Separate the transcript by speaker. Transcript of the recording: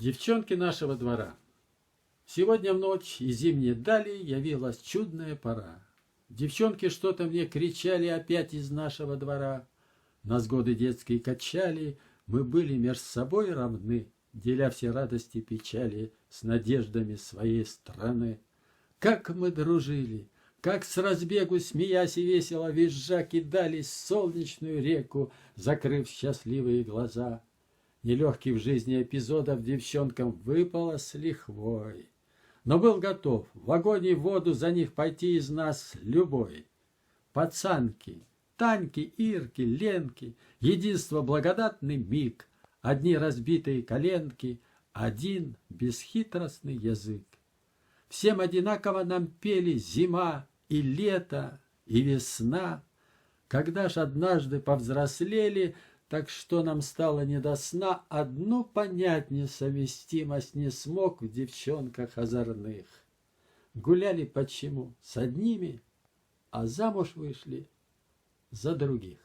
Speaker 1: Девчонки нашего двора. Сегодня в ночь и зимние дали явилась чудная пора. Девчонки что-то мне кричали опять из нашего двора. Нас годы детские качали, мы были меж собой равны, деля все радости и печали с надеждами своей страны. Как мы дружили, как с разбегу, смеясь и весело визжа, кидались в солнечную реку, закрыв счастливые глаза. Нелегкий в жизни эпизодов девчонкам выпало с лихвой. Но был готов в огонь и в воду за них пойти из нас любой. Пацанки, Таньки, Ирки, Ленки, единство благодатный миг, одни разбитые коленки, один бесхитростный язык. Всем одинаково нам пели зима и лето и весна. Когда ж однажды повзрослели, так что нам стало не до сна, одно понять несовместимость не смог в девчонках озорных. Гуляли почему с одними, а замуж вышли за других.